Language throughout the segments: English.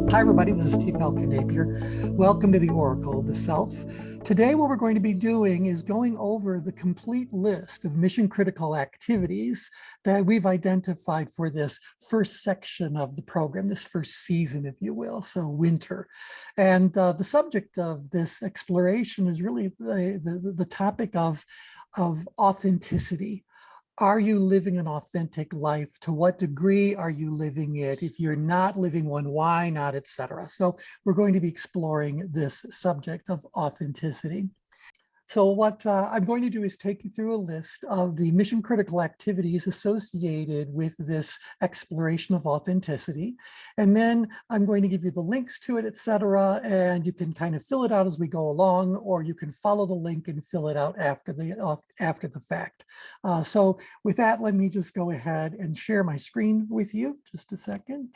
Hi, everybody. This is Steve Falcon Napier. Welcome to the Oracle of the Self. Today, what we're going to be doing is going over the complete list of mission critical activities that we've identified for this first section of the program, this first season, if you will, so winter. And the subject of this exploration is really the topic of authenticity. Are you living an authentic life? To what degree are you living it? If you're not living one, why not, etc. So we're going to be exploring this subject of authenticity. So what I'm going to do is take you through a list of the mission critical activities associated with this exploration of authenticity. And then I'm going to give you the links to it, etc. And you can kind of fill it out as we go along, or you can follow the link and fill it out after the fact. So with that, let me just go ahead and share my screen with you. Just a second.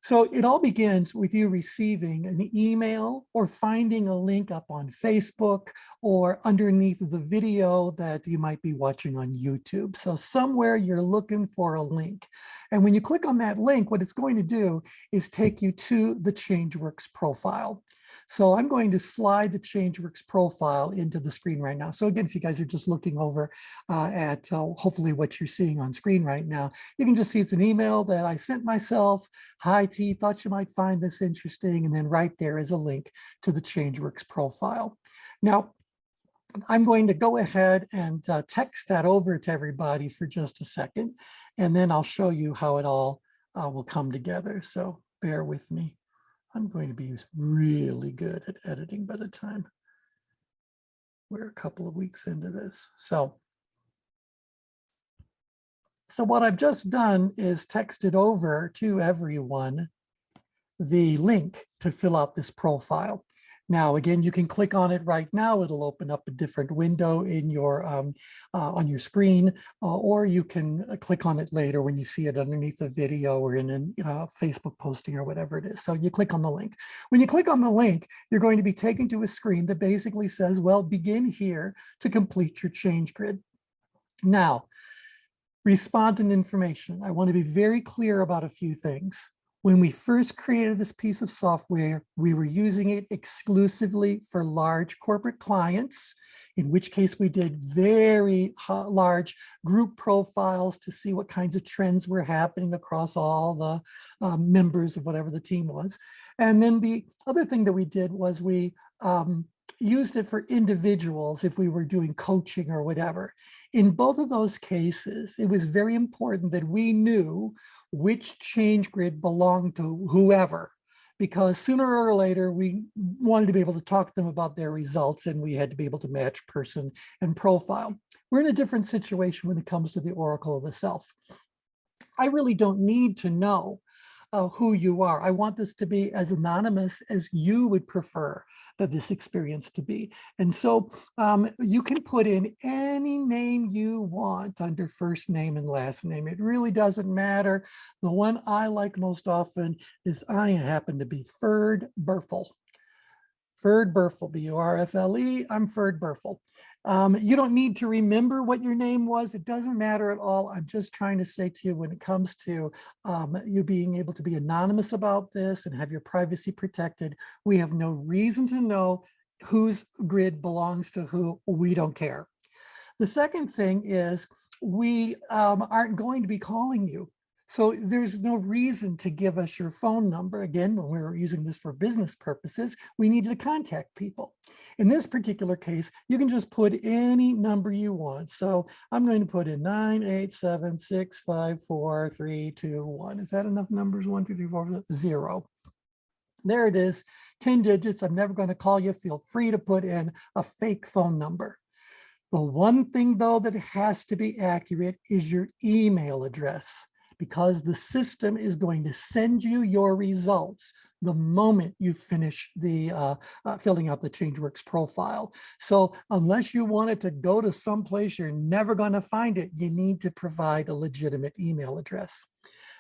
So it all begins with you receiving an email or finding a link up on Facebook or underneath the video that you might be watching on YouTube. So somewhere you're looking for a link. And when you click on that link, what it's going to do is take you to the ChangeWorks profile. So I'm going to slide the ChangeWorks profile into the screen right now. So again, if you guys are just looking over at hopefully what you're seeing on screen right now, you can just see it's an email that I sent myself. Hi T, thought you might find this interesting. And then right there is a link to the ChangeWorks profile. Now, I'm going to go ahead and text that over to everybody for just a second, and then I'll show you how it all will come together. So bear with me. I'm going to be really good at editing by the time we're a couple of weeks into this. So what I've just done is texted over to everyone the link to fill out this profile. Now, again, you can click on it right now. It'll open up a different window in your on your screen, or you can click on it later when you see it underneath the video or in a Facebook posting or whatever it is. So you click on the link. When you click on the link, you're going to be taken to a screen that basically says, well, begin here to complete your change grid. Now, respondent information. I want to be very clear about a few things. When we first created this piece of software, we were using it exclusively for large corporate clients, in which case we did very large group profiles to see what kinds of trends were happening across all the members of whatever the team was. And then the other thing that we did was we used it for individuals if we were doing coaching or whatever. In both of those cases, it was very important that we knew which change grid belonged to whoever, because sooner or later we wanted to be able to talk to them about their results, and we had to be able to match person and profile. We're in a different situation when it comes to the Oracle of the Self. I really don't need to know who you are. I want this to be as anonymous as you would prefer that this experience to be. And so you can put in any name you want under first name and last name. It really doesn't matter. The one I like most often is I happen to be Ferd Burfle. Ferd Burfle, B-U-R-F-L-E, I'm Ferd Burfle. You don't need to remember what your name was. It doesn't matter at all. I'm just trying to say to you, when it comes to you being able to be anonymous about this and have your privacy protected, we have no reason to know whose grid belongs to who. We don't care. The second thing is we aren't going to be calling you. So there's no reason to give us your phone number. Again, when we were using this for business purposes, we needed to contact people. In this particular case, you can just put any number you want. So I'm going to put in 987654321. Is that enough numbers? 1, 2, 3, 4, 0. There it is, 10 digits. I'm never going to call you. Feel free to put in a fake phone number. The one thing, though, that has to be accurate is your email address, because the system is going to send you your results the moment you finish the filling out the ChangeWorks profile. So unless you want it to go to someplace you're never going to find it, you need to provide a legitimate email address.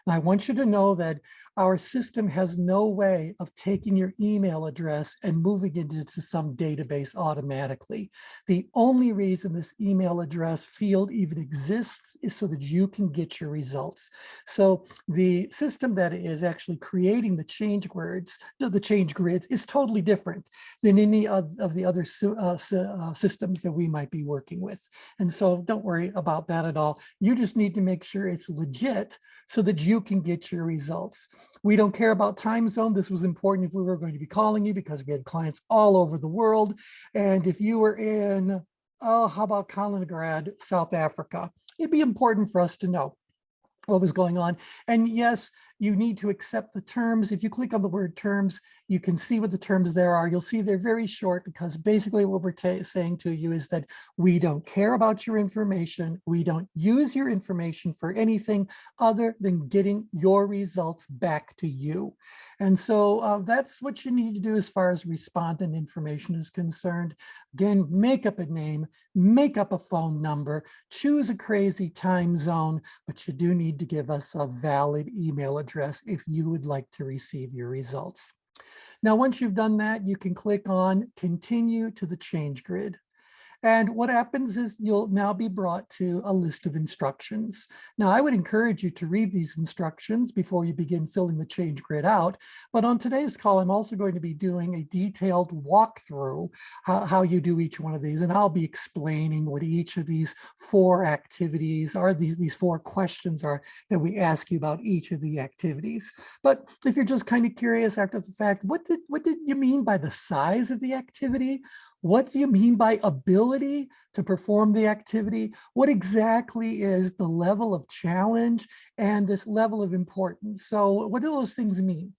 And I want you to know that our system has no way of taking your email address and moving it into some database automatically. The only reason this email address field even exists is so that you can get your results. So the system that is actually creating the change grids is totally different than any of the other systems that we might be working with. And so don't worry about that at all. You just need to make sure it's legit so that you can get your results. We don't care about time zone. This was important if we were going to be calling you because we had clients all over the world. And if you were in, oh, how about Kaliningrad, South Africa? It'd be important for us to know what was going on. And yes, you need to accept the terms. If you click on the word terms, you can see what the terms there are. You'll see they're very short because basically what we're saying to you is that we don't care about your information. We don't use your information for anything other than getting your results back to you. And so that's what you need to do as far as respondent information is concerned. Again, make up a name, make up a phone number, choose a crazy time zone, but you do need to give us a valid email address if you would like to receive your results. Now, once you've done that, you can click on Continue to the Change Grid. And what happens is you'll now be brought to a list of instructions. Now, I would encourage you to read these instructions before you begin filling the change grid out. But on today's call, I'm also going to be doing a detailed walkthrough how you do each one of these. And I'll be explaining what each of these 4 activities are, these 4 questions are that we ask you about each of the activities. But if you're just kind of curious after the fact, what did you mean by the size of the activity? What do you mean by ability to perform the activity? What exactly is the level of challenge and this level of importance? So what do those things mean?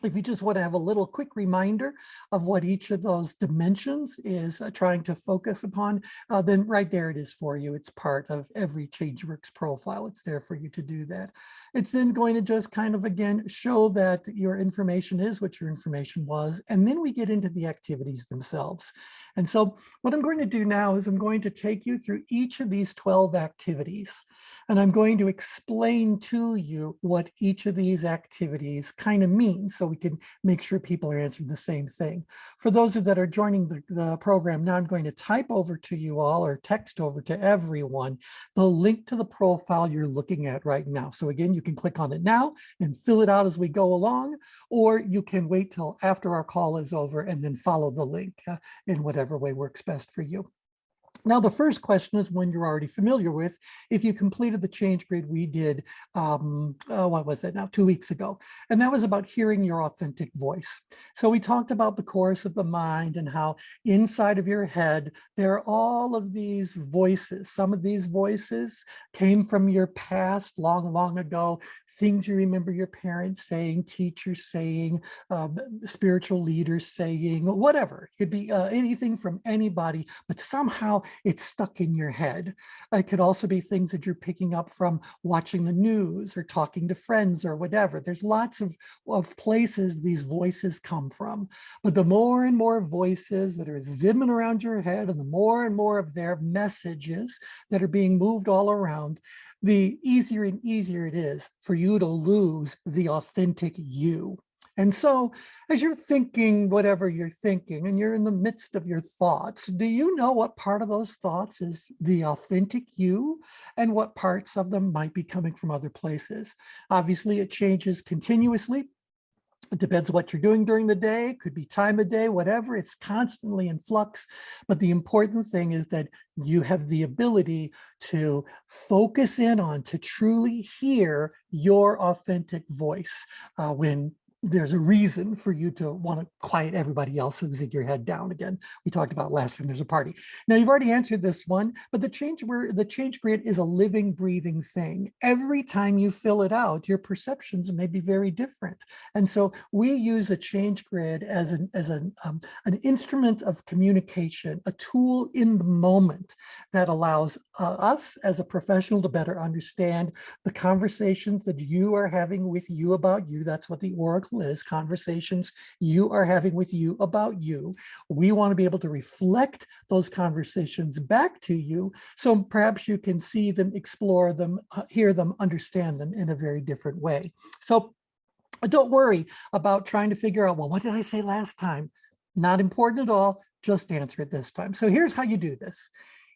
If you just want to have a little quick reminder of what each of those dimensions is trying to focus upon, then right there it is for you. It's part of every ChangeWorks profile. It's there for you to do that. It's then going to just kind of, again, show that your information is what your information was. And then we get into the activities themselves. And so what I'm going to do now is I'm going to take you through each of these 12 activities. And I'm going to explain to you what each of these activities kind of means so we can make sure people are answering the same thing. For those that are joining the program now, I'm going to type over to you all or text over to everyone the link to the profile you're looking at right now. So again, you can click on it now and fill it out as we go along, or you can wait till after our call is over and then follow the link in whatever way works best for you. Now, the first question is one you're already familiar with. If you completed the change grid we did, what was that now, 2 weeks ago, and that was about hearing your authentic voice. So we talked about the chorus of the mind and how inside of your head, there are all of these voices. Some of these voices came from your past long, long ago, things you remember your parents saying, teachers saying, spiritual leaders saying, whatever. It could be anything from anybody, but somehow it's stuck in your head. It could also be things that you're picking up from watching the news or talking to friends or whatever. There's lots of places these voices come from. But the more and more voices that are zimming around your head and the more and more of their messages that are being moved all around, the easier and easier it is for you to lose the authentic you. And so as you're thinking whatever you're thinking and you're in the midst of your thoughts, do you know what part of those thoughts is the authentic you and what parts of them might be coming from other places? Obviously, it changes continuously. It depends what you're doing during the day. It could be time of day, whatever. It's constantly in flux. But the important thing is that you have the ability to focus in on, to truly hear your authentic voice when there's a reason for you to want to quiet everybody else who's in your head down. Again, we talked about last time there's a party. Now you've already answered this one, but the change grid is a living, breathing thing. Every time you fill it out, your perceptions may be very different. And so we use a change grid as an instrument of communication, a tool in the moment that allows us as a professional to better understand the conversations that you are having with you about you. That's what the Oracle is, conversations you are having with you about you. We want to be able to reflect those conversations back to you, so perhaps you can see them, explore them, hear them, understand them in a very different way. So Don't worry about trying to figure out, well, what did I say last time? Not important at all. Just answer it this time. So here's how you do this.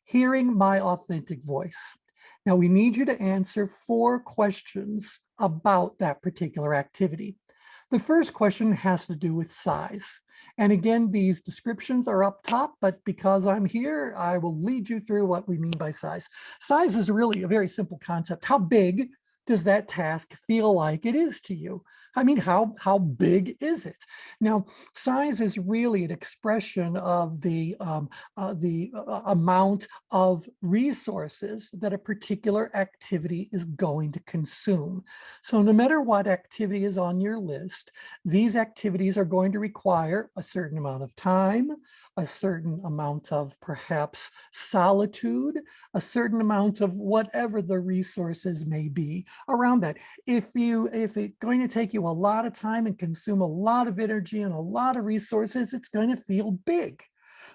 Hearing my authentic voice. Now we need you to answer 4 questions about that particular activity. The first question has to do with size. And again, these descriptions are up top, but because I'm here, I will lead you through what we mean by size. Size is really a very simple concept. How big does that task feel like it is to you? I mean, how big is it? Now, size is really an expression of the amount of resources that a particular activity is going to consume. So no matter what activity is on your list, these activities are going to require a certain amount of time, a certain amount of perhaps solitude, a certain amount of whatever the resources may be around that. If it's going to take you a lot of time and consume a lot of energy and a lot of resources, it's going to feel big.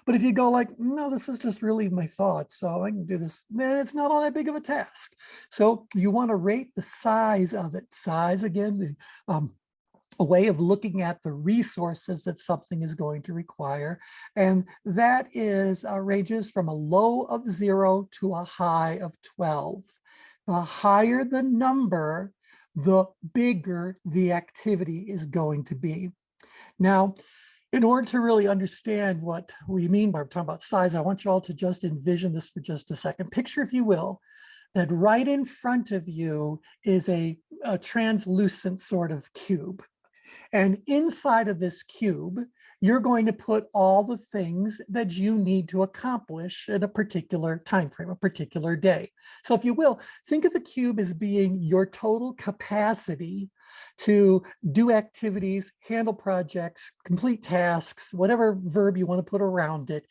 But if you go like, no, this is just really my thoughts, so I can do this, then it's not all that big of a task. So you want to rate the size of it. Size, again, a way of looking at the resources that something is going to require. And that is ranges from a low of 0 to a high of 12. The higher the number, the bigger the activity is going to be. Now, in order to really understand what we mean by talking about size, I want you all to just envision this for just a second. Picture, if you will, that right in front of you is a translucent sort of cube. And inside of this cube, you're going to put all the things that you need to accomplish in a particular time frame, a particular day. So if you will, think of the cube as being your total capacity to do activities, handle projects, complete tasks, whatever verb you want to put around it.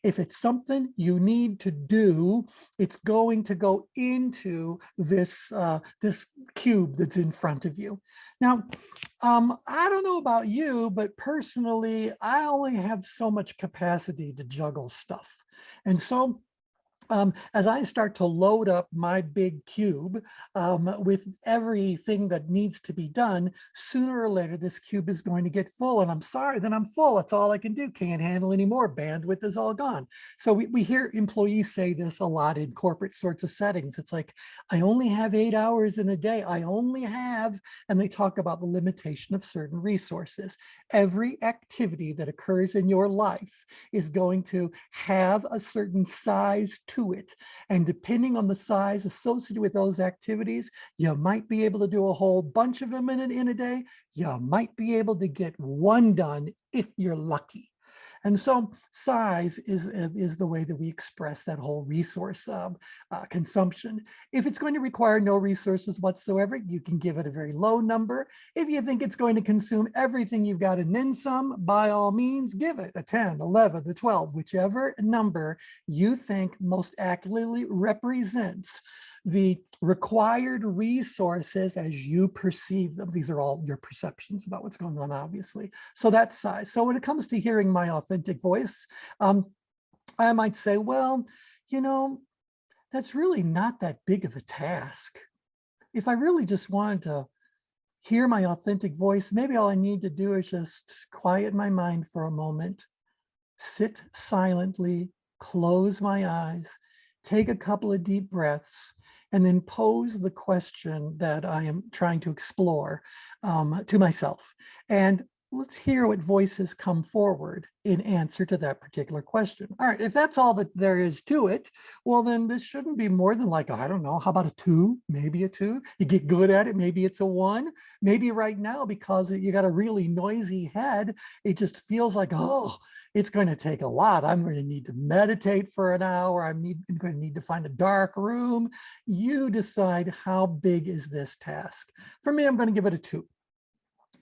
If it's something you need to do, it's going to go into this, this cube that's in front of you. Now, I don't know about you, but personally, I only have so much capacity to juggle stuff. And so as I start to load up my big cube with everything that needs to be done, sooner or later, this cube is going to get full. And I'm sorry that I'm full. That's all I can do. Can't handle anymore. Bandwidth is all gone. So we hear employees say this a lot in corporate sorts of settings. It's like, I only have 8 hours in a day. I only have, and they talk about the limitation of certain resources. Every activity that occurs in your life is going to have a certain size to it. And depending on the size associated with those activities, you might be able to do a whole bunch of them in a day. You might be able to get one done if you're lucky. And so size is the way that we express that whole resource consumption. If it's going to require no resources whatsoever, you can give it a very low number. If you think it's going to consume everything you've got and then some, by all means, give it a 10, 11, a 12, whichever number you think most accurately represents the required resources as you perceive them. These are all your perceptions about what's going on, obviously. So that's size. So when it comes to hearing my authentic voice, I might say, well, you know, that's really not that big of a task. If I really just wanted to hear my authentic voice, maybe all I need to do is just quiet my mind for a moment, sit silently, close my eyes, take a couple of deep breaths, and then pose the question that I am trying to explore to myself. And let's hear what voices come forward in answer to that particular question. All right, if that's all that there is to it, well, then this shouldn't be more than like, I don't know, how about a 2, maybe a 2? You get good at it, maybe it's a 1. Maybe right now, because you got a really noisy head, it just feels like, oh, it's going to take a lot. I'm going to need to meditate for an hour. I'm going to need to find a dark room. You decide how big is this task. For me, I'm going to give it a 2.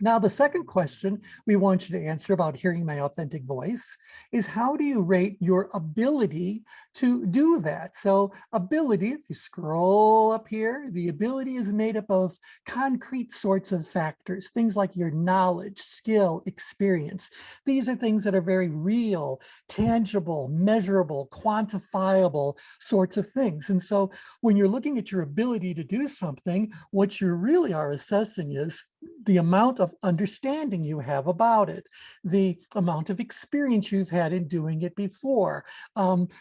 Now, the second question we want you to answer about hearing my authentic voice is, how do you rate your ability to do that? So ability, if you scroll up here, the ability is made up of concrete sorts of factors, things like your knowledge, skill, experience. These are things that are very real, tangible, measurable, quantifiable sorts of things. And so when you're looking at your ability to do something, what you really are assessing is, the amount of understanding you have about it, the amount of experience you've had in doing it before,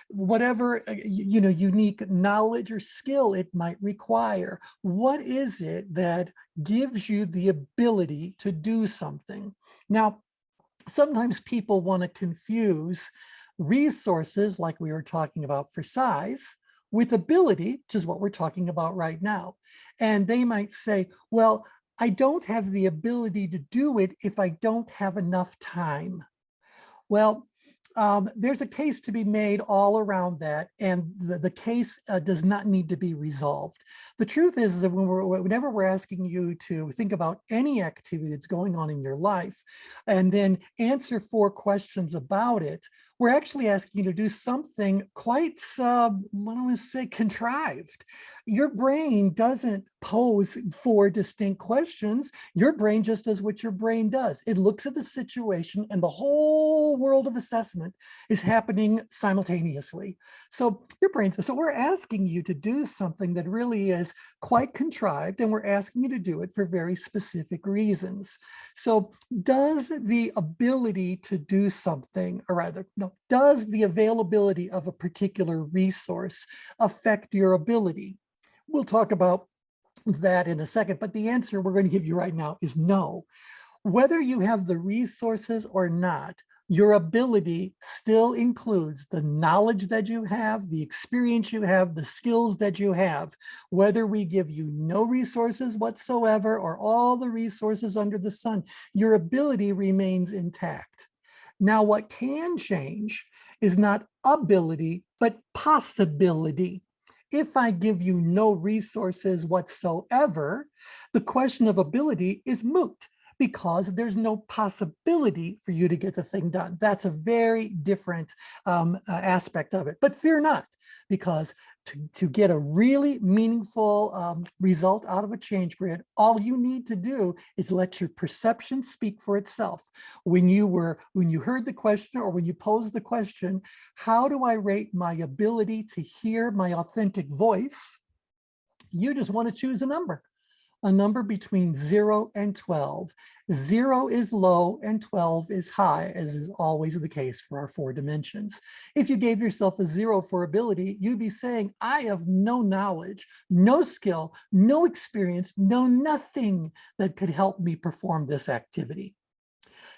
whatever unique knowledge or skill it might require. What is it that gives you the ability to do something? Now, sometimes people want to confuse resources, like we were talking about for size, with ability, which is what we're talking about right now. And they might say, well, I don't have the ability to do it if I don't have enough time. Well, there's a case to be made all around that, and the case does not need to be resolved. The truth is that whenever we're asking you to think about any activity that's going on in your life and then answer 4 questions about it, we're actually asking you to do something quite, I don't want to say contrived. Your brain doesn't pose 4 distinct questions. Your brain just does what your brain does. It looks at the situation, and the whole world of assessment is happening simultaneously. So we're asking you to do something that really is quite contrived, and we're asking you to do it for very specific reasons. So does the ability to do something, or rather, no, does the availability of a particular resource affect your ability? We'll talk about that in a second, but the answer we're going to give you right now is no. Whether you have the resources or not, your ability still includes the knowledge that you have, the experience you have, the skills that you have. Whether we give you no resources whatsoever or all the resources under the sun, your ability remains intact. Now, what can change is not ability, but possibility. If I give you no resources whatsoever, the question of ability is moot, because there's no possibility for you to get the thing done. That's a very different aspect of it. But fear not, because to get a really meaningful result out of a change grid, all you need to do is let your perception speak for itself. When you heard the question, or when you posed the question, how do I rate my ability to hear my authentic voice? You just want to choose a number between 0 and 12. 0 is low and 12 is high, as is always the case for our 4 dimensions. If you gave yourself a 0 for ability, you'd be saying, I have no knowledge, no skill, no experience, no nothing that could help me perform this activity.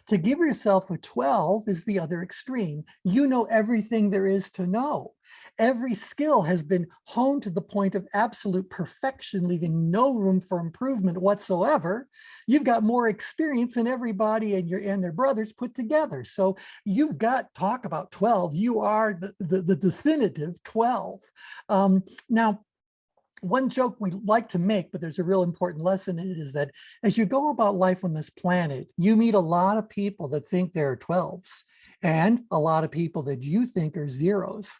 To give yourself a 12 is the other extreme. You know everything there is to know. Every skill has been honed to the point of absolute perfection, leaving no room for improvement whatsoever. You've got more experience than everybody and their brothers put together. So you've got, talk about 12. You are the definitive 12. Now, one joke we like to make, but there's a real important lesson in it, is that as you go about life on this planet, you meet a lot of people that think they're 12s and a lot of people that you think are 0s.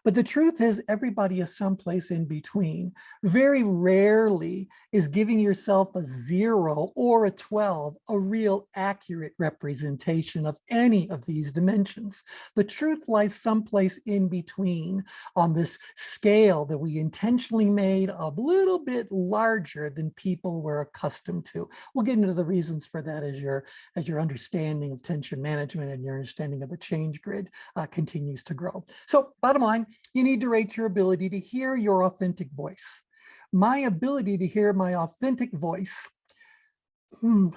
But the truth is, everybody is someplace in between. Very rarely is giving yourself a 0 or a 12 a real accurate representation of any of these dimensions. The truth lies someplace in between on this scale that we intentionally made a little bit larger than people were accustomed to. We'll get into the reasons for that as your understanding of tension management and your understanding of the change grid continues to grow. So bottom line, you need to rate your ability to hear your authentic voice. My ability to hear my authentic voice,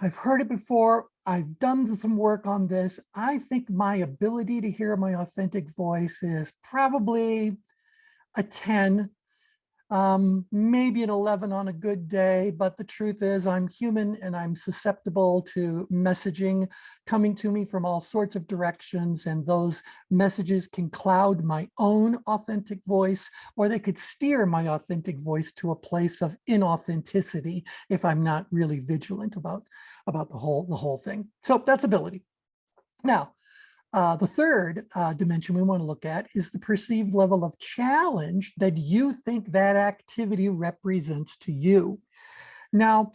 I've heard it before. I've done some work on this. I think my ability to hear my authentic voice is probably a 10. Maybe an 11 on a good day, but the truth is I'm human and I'm susceptible to messaging coming to me from all sorts of directions, and those messages can cloud my own authentic voice, or they could steer my authentic voice to a place of inauthenticity if I'm not really vigilant about the whole thing. So that's ability. Now, the third dimension we want to look at is the perceived level of challenge that you think that activity represents to you. Now,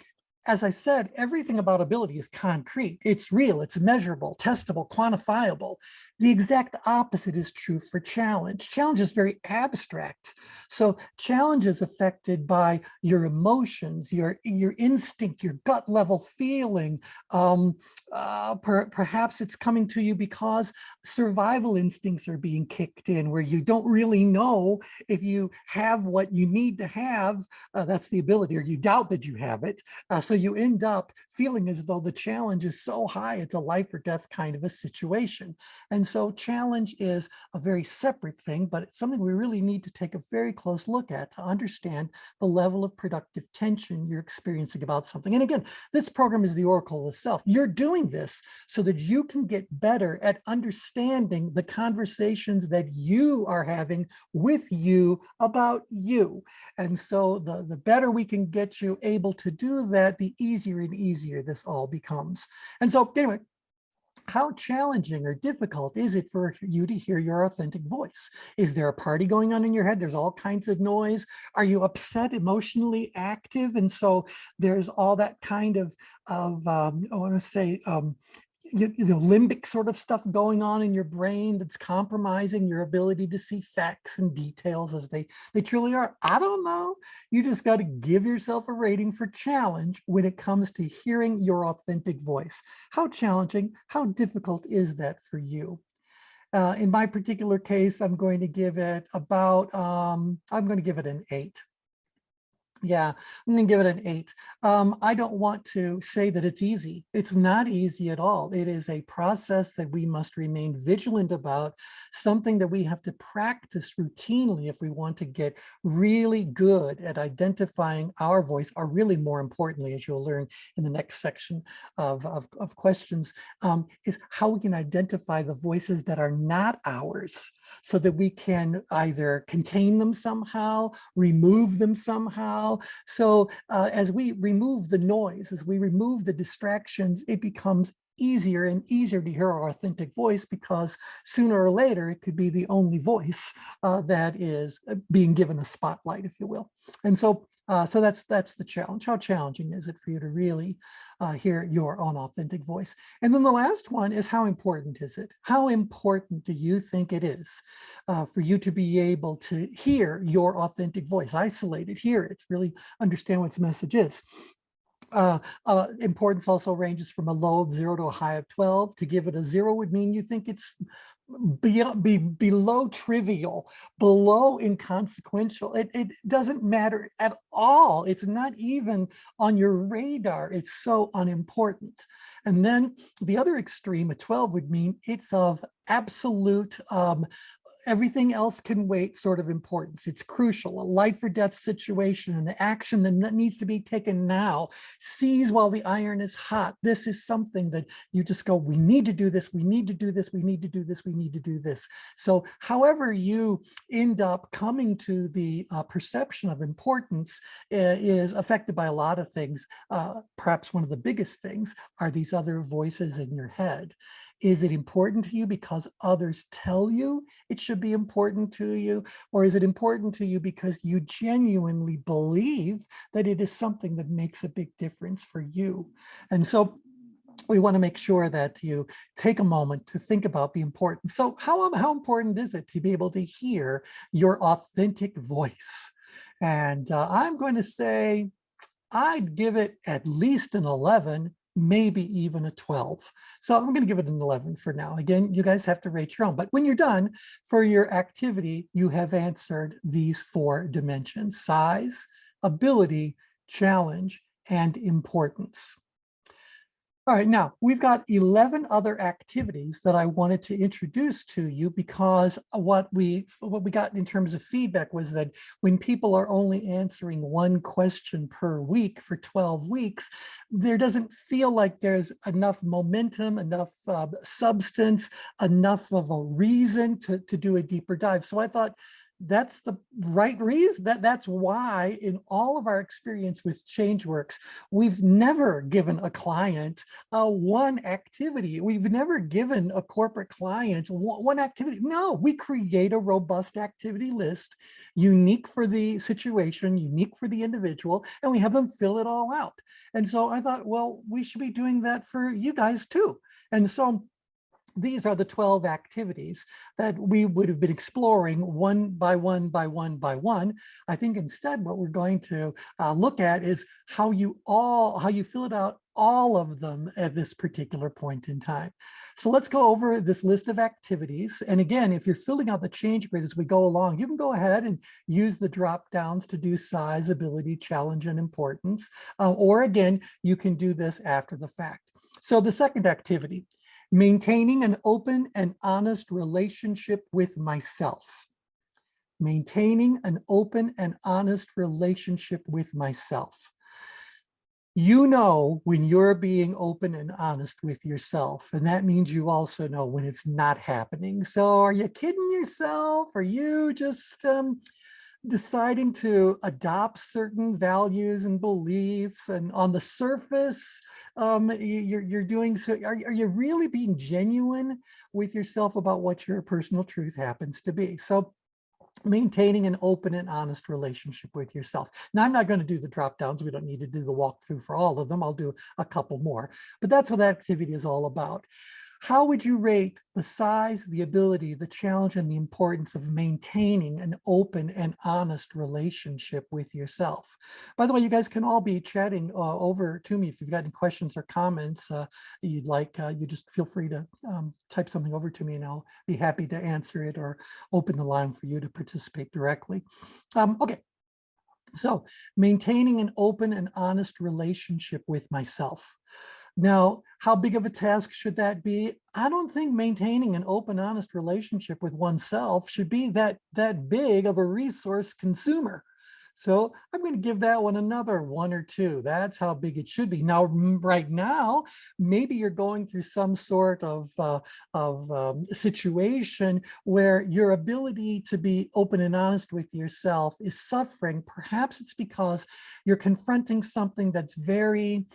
as I said, everything about ability is concrete. It's real, it's measurable, testable, quantifiable. The exact opposite is true for challenge. Challenge is very abstract. So challenge is affected by your emotions, your instinct, your gut level feeling. Perhaps it's coming to you because survival instincts are being kicked in, where you don't really know if you have what you need to have. That's the ability, or you doubt that you have it. So you end up feeling as though the challenge is so high, it's a life or death kind of a situation. And so challenge is a very separate thing, but it's something we really need to take a very close look at to understand the level of productive tension you're experiencing about something. And again, this program is the oracle of the self. You're doing this so that you can get better at understanding the conversations that you are having with you about you. And so the better we can get you able to do that, the easier and easier this all becomes. And so anyway, how challenging or difficult is it for you to hear your authentic voice? Is there a party going on in your head? There's all kinds of noise. Are you upset, emotionally active? And so there's all that kind of I want to say, limbic sort of stuff going on in your brain that's compromising your ability to see facts and details as they truly are. I don't know. You just got to give yourself a rating for challenge when it comes to hearing your authentic voice. How challenging, how difficult is that for you? In my particular case, I'm going to give it about, I'm going to give it an 8. Yeah, I'm going to give it an 8. I don't want to say that it's easy. It's not easy at all. It is a process that we must remain vigilant about, something that we have to practice routinely if we want to get really good at identifying our voice, or really more importantly, as you'll learn in the next section of questions, is how we can identify the voices that are not ours, so that we can either contain them somehow, remove them somehow. So as we remove the noise, as we remove the distractions, it becomes easier and easier to hear our authentic voice, because sooner or later it could be the only voice that is being given a spotlight, if you will. And so so that's the challenge. How challenging is it for you to really hear your own authentic voice? And then the last one is, how important is it? How important do you think it is for you to be able to hear your authentic voice, isolate it, hear it, really understand what its message is? Importance also ranges from a low of 0 to a high of 12. To give it a 0 would mean you think it's below trivial, below inconsequential. It doesn't matter at all. It's not even on your radar. It's so unimportant. And then the other extreme, a 12, would mean it's of absolute everything else can wait sort of importance. It's crucial, a life or death situation, an action that needs to be taken now. Seize while the iron is hot. This is something that you just go, we need to do this, we need to do this, we need to do this, we need to do this. So however you end up coming to the perception of importance is affected by a lot of things. Perhaps one of the biggest things are these other voices in your head. Is it important to you because others tell you it should be important to you? Or is it important to you because you genuinely believe that it is something that makes a big difference for you? And so we want to make sure that you take a moment to think about the importance. So how important is it to be able to hear your authentic voice? And I'm going to say I'd give it at least an 11, maybe even a 12. So I'm going to give it an 11 for now. Again, you guys have to rate your own. But when you're done for your activity, you have answered these 4 dimensions: size, ability, challenge, and importance. All right, now we've got 11 other activities that I wanted to introduce to you, because what we got in terms of feedback was that when people are only answering 1 question per week for 12 weeks, there doesn't feel like there's enough momentum, enough substance, enough of a reason to do a deeper dive. So I thought, that's the right reason. That's why in all of our experience with ChangeWorks, we've never given a client one activity. We've never given a corporate client one activity. No, we create a robust activity list, unique for the situation, unique for the individual, and we have them fill it all out. And so I thought, well, we should be doing that for you guys too. And so these are the 12 activities that we would have been exploring one by one by one by one. I think instead what we're going to look at is how you fill it out, all of them at this particular point in time. So let's go over this list of activities. And again, if you're filling out the change grid as we go along, you can go ahead and use the drop downs to do size, ability, challenge, and importance. Or again, you can do this after the fact. So the second activity, maintaining an open and honest relationship with myself. Maintaining an open and honest relationship with myself. You know when you're being open and honest with yourself, and that means you also know when it's not happening. So are you kidding yourself? Are you just deciding to adopt certain values and beliefs, and on the surface you're doing so? Are you really being genuine with yourself about what your personal truth happens to be? So maintaining an open and honest relationship with yourself. Now, I'm not going to do the drop downs. We don't need to do the walkthrough for all of them. I'll do a couple more, but that's what that activity is all about. How would you rate the size, the ability, the challenge, and the importance of maintaining an open and honest relationship with yourself? By the way, you guys can all be chatting over to me if you've got any questions or comments you'd like. You just feel free to type something over to me and I'll be happy to answer it or open the line for you to participate directly. Okay. So maintaining an open and honest relationship with myself. Now, how big of a task should that be? I don't think maintaining an open, honest relationship with oneself should be that big of a resource consumer. So I'm going to give that one another 1 or 2. That's how big it should be. Now, right now, maybe you're going through some sort of situation where your ability to be open and honest with yourself is suffering. Perhaps it's because you're confronting something that's very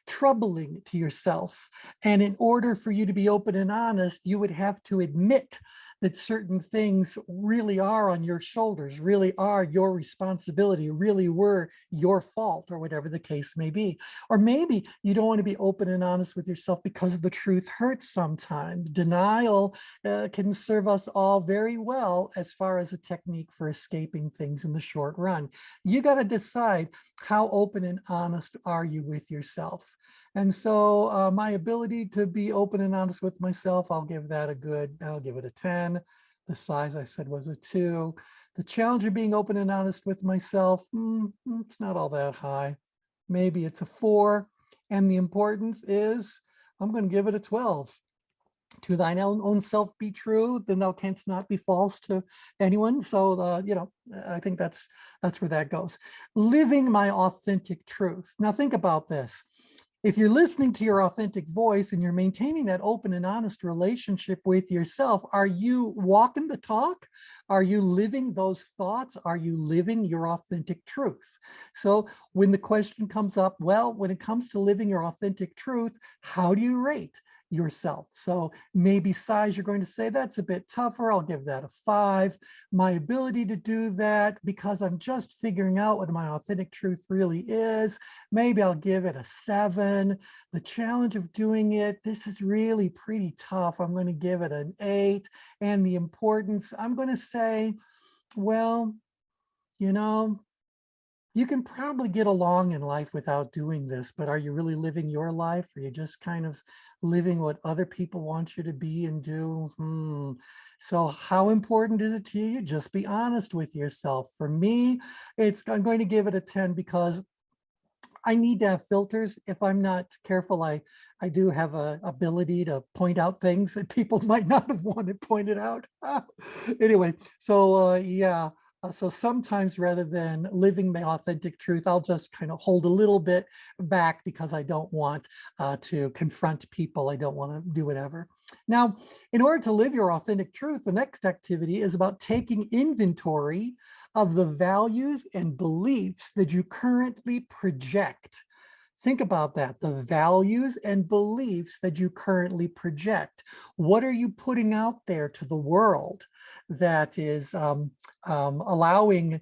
troubling to yourself. And in order for you to be open and honest, you would have to admit that certain things really are on your shoulders, really are your responsibility, really were your fault, or whatever the case may be. Or maybe you don't want to be open and honest with yourself because the truth hurts sometimes. Denial can serve us all very well as far as a technique for escaping things in the short run. You got to decide, how open and honest are you with yourself? And so my ability to be open and honest with myself, I'll give it a 10. The size I said was a 2. The challenge of being open and honest with myself, it's not all that high. Maybe it's a 4. And the importance is, I'm going to give it a 12. To thine own self be true, then thou canst not be false to anyone. So, I think that's where that goes. Living my authentic truth. Now think about this. If you're listening to your authentic voice and you're maintaining that open and honest relationship with yourself, are you walking the talk? Are you living those thoughts? Are you living your authentic truth? So when the question comes up, well, when it comes to living your authentic truth, how do you rate yourself? So maybe size, you're going to say that's a bit tougher. I'll give that a 5. My ability to do that, because I'm just figuring out what my authentic truth really is, maybe I'll give it a 7. The challenge of doing it, this is really pretty tough. I'm going to give it an 8. And the importance, I'm going to say, well, you can probably get along in life without doing this, but are you really living your life? Are you just kind of living what other people want you to be and do? So how important is it to you? Just be honest with yourself. For me, I'm going to give it a 10 because I need to have filters. If I'm not careful, I do have a ability to point out things that people might not have wanted pointed out. Anyway, so yeah. So sometimes rather than living my authentic truth, I'll just kind of hold a little bit back because I don't want to confront people. I don't want to do whatever. Now, in order to live your authentic truth, the next activity is about taking inventory of the values and beliefs that you currently project. Think about that, the values and beliefs that you currently project. What are you putting out there to the world that is allowing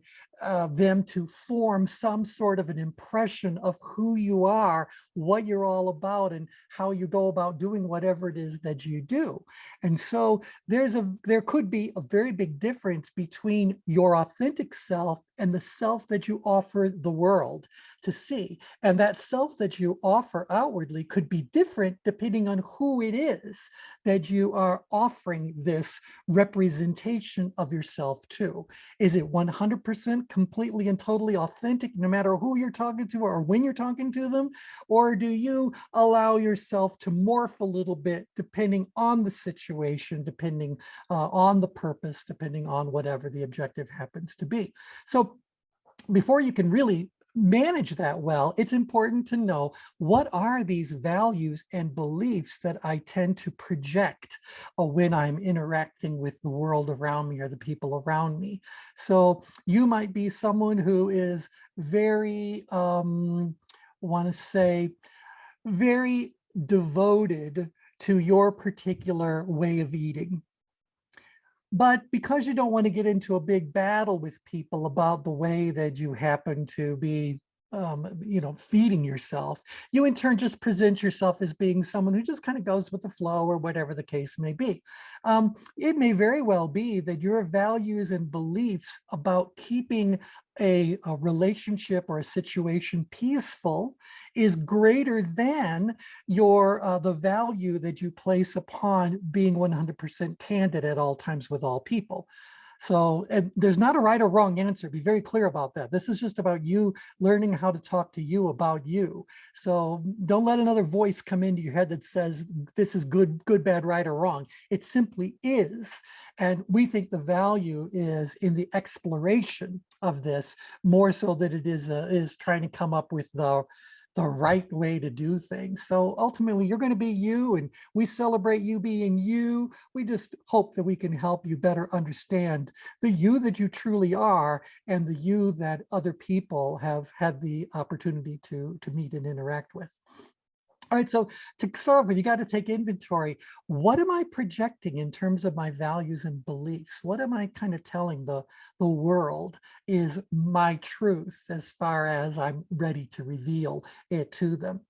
them to form some sort of an impression of who you are, what you're all about, and how you go about doing whatever it is that you do. And so there could be a very big difference between your authentic self and the self that you offer the world to see. And that self that you offer outwardly could be different depending on who it is that you are offering this representation of yourself to. Is it 100% completely and totally authentic, no matter who you're talking to or when you're talking to them? Or do you allow yourself to morph a little bit depending on the situation, depending on the purpose, depending on whatever the objective happens to be? So before you can really manage that well, it's important to know what are these values and beliefs that I tend to project when I'm interacting with the world around me or the people around me. So you might be someone who is very, want to say, very devoted to your particular way of eating. But because you don't want to get into a big battle with people about the way that you happen to be, feeding yourself, you in turn just present yourself as being someone who just kind of goes with the flow or whatever the case may be. It may very well be that your values and beliefs about keeping a relationship or a situation peaceful is greater than your the value that you place upon being 100% candid at all times with all people. So there's not a right or wrong answer. Be very clear about that. This is just about you learning how to talk to you about you. So don't let another voice come into your head that says this is good, bad, right, or wrong. It simply is. And we think the value is in the exploration of this more so that it is trying to come up with the right way to do things. So ultimately, you're going to be you, and we celebrate you being you. We just hope that we can help you better understand the you that you truly are and the you that other people have had the opportunity to meet and interact with. All right, so to start with, you got to take inventory. What am I projecting in terms of my values and beliefs? What am I kind of telling the world is my truth as far as I'm ready to reveal it to them?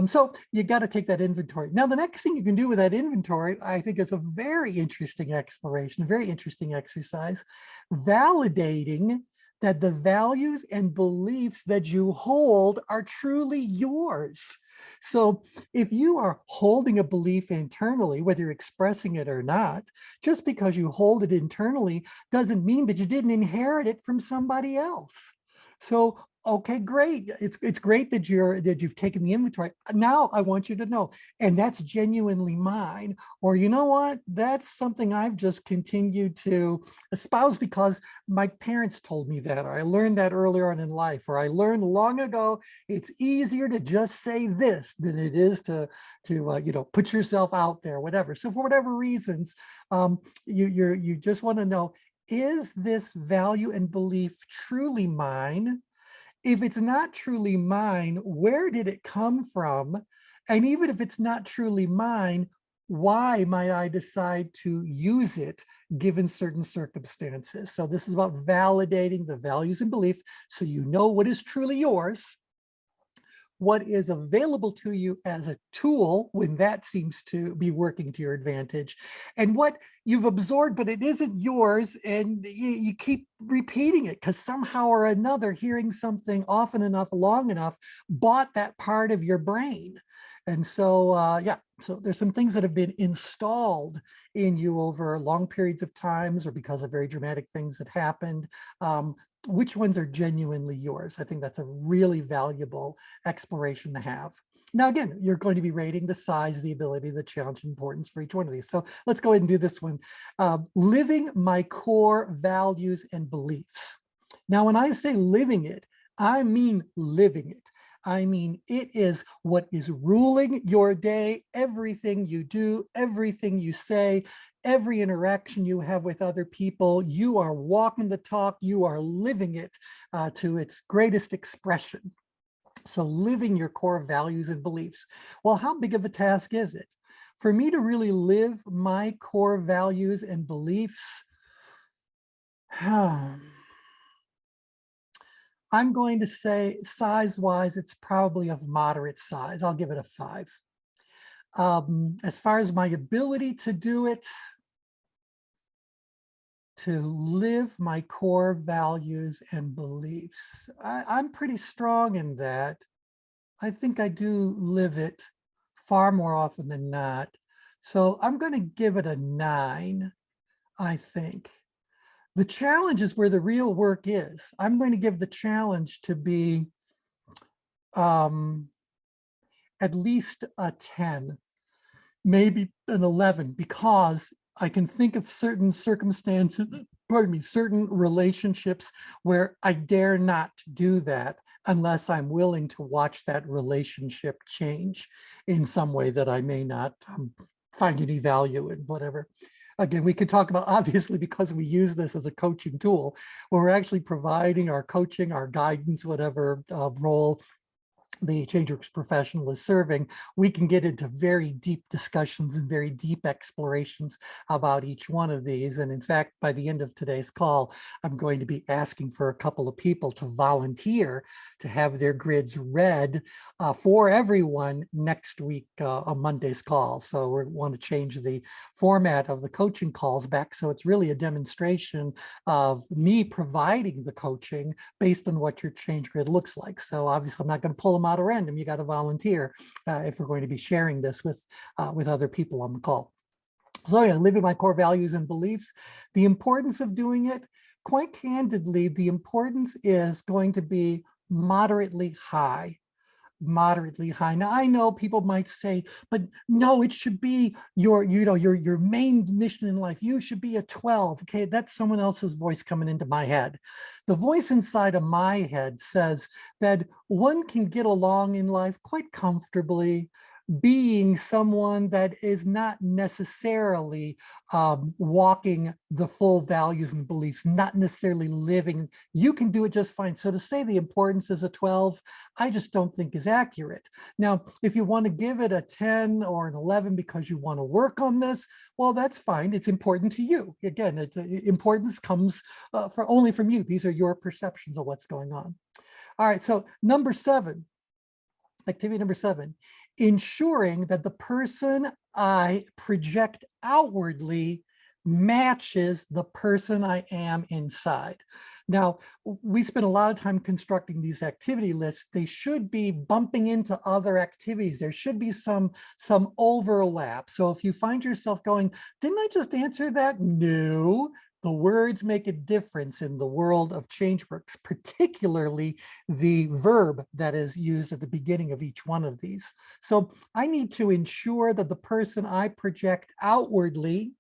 So you got to take that inventory. Now, the next thing you can do with that inventory, I think, is a very interesting exploration, a very interesting exercise, validating that the values and beliefs that you hold are truly yours. So if you are holding a belief internally, whether you're expressing it or not, just because you hold it internally doesn't mean that you didn't inherit it from somebody else. So, okay, great. It's great that you've taken the inventory. Now I want you to know, and that's genuinely mine. Or you know what? That's something I've just continued to espouse because my parents told me that, or I learned that earlier on in life, or I learned long ago. It's easier to just say this than it is to put yourself out there, whatever. So for whatever reasons, you just want to know, is this value and belief truly mine? If it's not truly mine, where did it come from? And even if it's not truly mine, why might I decide to use it given certain circumstances? So this is about validating the values and belief so you know what is truly yours, what is available to you as a tool when that seems to be working to your advantage, and what you've absorbed, but it isn't yours, and you keep repeating it because somehow or another, hearing something often enough, long enough, bought that part of your brain. And so, so there's some things that have been installed in you over long periods of times or because of very dramatic things that happened. Which ones are genuinely yours? I think that's a really valuable exploration to have. Now, again, you're going to be rating the size, the ability, the challenge, and importance for each one of these. So let's go ahead and do this one. Living my core values and beliefs. Now, when I say living it, I mean living it. I mean, it is what is ruling your day, everything you do, everything you say, every interaction you have with other people. You are walking the talk, you are living it to its greatest expression. So living your core values and beliefs. Well, how big of a task is it? For me to really live my core values and beliefs, I'm going to say size-wise, it's probably of moderate size. I'll give it a 5. As far as my ability to do it, to live my core values and beliefs, I'm pretty strong in that. I think I do live it far more often than not. So I'm going to give it a 9, I think. The challenge is where the real work is. I'm going to give the challenge to be at least a 10, maybe an 11, because I can think of certain circumstances, pardon me, certain relationships where I dare not do that unless I'm willing to watch that relationship change in some way that I may not find any value in, whatever. Again, we could talk about, obviously, because we use this as a coaching tool, where we're actually providing our coaching, our guidance, whatever role the ChangeWorks professional is serving, we can get into very deep discussions and very deep explorations about each one of these. And in fact, by the end of today's call, I'm going to be asking for a couple of people to volunteer to have their grids read for everyone next week on Monday's call. So we want to change the format of the coaching calls back. So it's really a demonstration of me providing the coaching based on what your change grid looks like. So obviously I'm not going to pull them out at random. You got to volunteer if we're going to be sharing this with other people on the call. So yeah, living my core values and beliefs, the importance of doing it, quite candidly, the importance is going to be moderately high. Moderately high. Now I know people might say, but no, it should be your main mission in life. You should be a 12. Okay, that's someone else's voice coming into my head. The voice inside of my head says that one can get along in life quite comfortably, being someone that is not necessarily walking the full values and beliefs, not necessarily living. You can do it just fine. So to say the importance is a 12, I just don't think is accurate. Now, if you want to give it a 10 or an 11 because you want to work on this, well, that's fine. It's important to you. Again, importance comes only from you. These are your perceptions of what's going on. All right, so number 7, activity number 7, ensuring that the person I project outwardly matches the person I am inside. Now, we spend a lot of time constructing these activity lists. They should be bumping into other activities. There should be some overlap. So if you find yourself going, didn't I just answer that? No. The words make a difference in the world of ChangeWorks, particularly the verb that is used at the beginning of each one of these. So I need to ensure that the person I project outwardly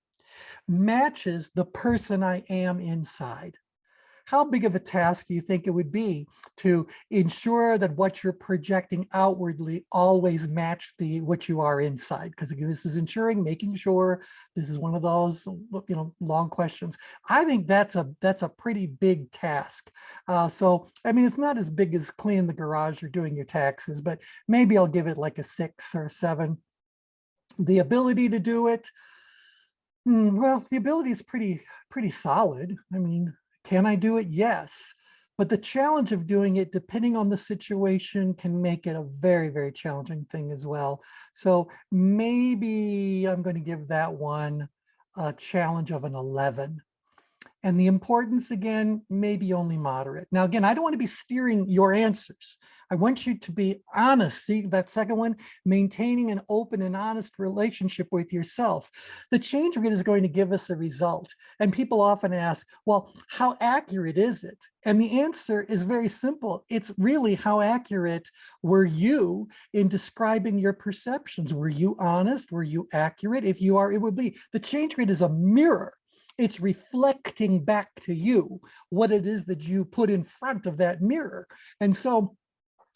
matches the person I am inside. How big of a task do you think it would be to ensure that what you're projecting outwardly always match what you are inside? Because again, this is making sure. This is one of those long questions. I think that's a pretty big task. So I mean, it's not as big as cleaning the garage or doing your taxes, but maybe I'll give it like a 6 or a 7. The ability to do it, well, the ability is pretty solid. I mean, can I do it? Yes. But the challenge of doing it, depending on the situation, can make it a very, very challenging thing as well. So maybe I'm going to give that one a challenge of an 11. And the importance, again, maybe only moderate. Now, again, I don't want to be steering your answers. I want you to be honest. See that second one, maintaining an open and honest relationship with yourself. The change grid is going to give us a result. And people often ask, well, how accurate is it? And the answer is very simple. It's really how accurate were you in describing your perceptions? Were you honest? Were you accurate? If you are, it would be. The change grid is a mirror. It's reflecting back to you what it is that you put in front of that mirror. And so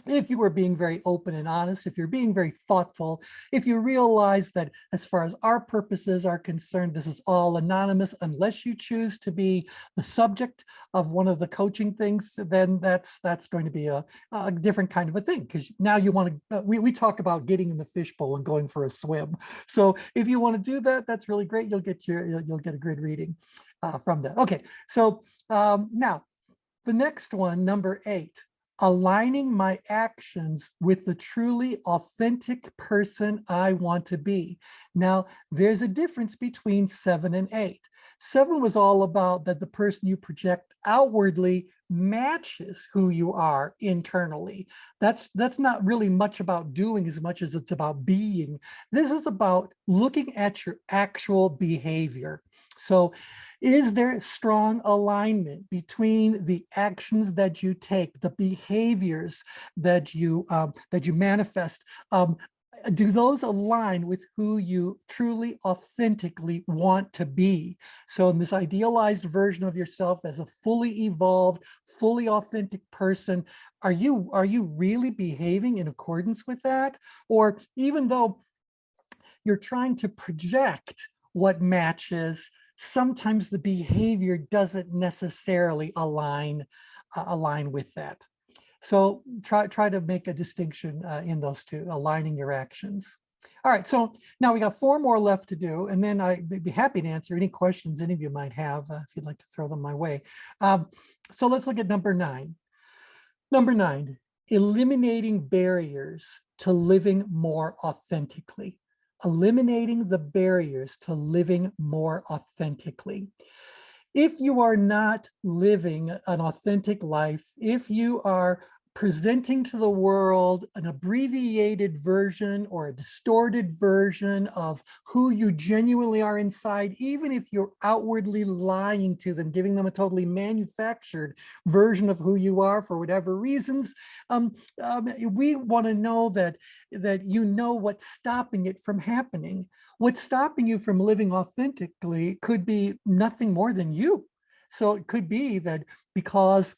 if you are being very open and honest, if you're being very thoughtful, if you realize that as far as our purposes are concerned, this is all anonymous, unless you choose to be the subject of one of the coaching things, then that's going to be a different kind of a thing. Because now you want to, we talk about getting in the fishbowl and going for a swim. So if you want to do that, that's really great. You'll get a grid reading from that. Okay, so now the next one, number 8. Aligning my actions with the truly authentic person I want to be. Now, there's a difference between 7 and 8. 7 was all about that the person you project outwardly matches who you are internally. That's not really much about doing as much as it's about being. This is about looking at your actual behavior. So is there strong alignment between the actions that you take, the behaviors that you manifest? Do those align with who you truly, authentically want to be? So in this idealized version of yourself as a fully evolved, fully authentic person, are you really behaving in accordance with that? Or even though you're trying to project what matches, sometimes the behavior doesn't necessarily align with that. So try to make a distinction in those two, aligning your actions. All right, so now we got 4 more left to do, and then I'd be happy to answer any questions any of you might have if you'd like to throw them my way. So let's look at number 9. Number 9, eliminating barriers to living more authentically. Eliminating the barriers to living more authentically. If you are not living an authentic life, if you are presenting to the world an abbreviated version or a distorted version of who you genuinely are inside, even if you're outwardly lying to them, giving them a totally manufactured version of who you are for whatever reasons, we want to know that you know what's stopping it from happening. What's stopping you from living authentically could be nothing more than you. So it could be that because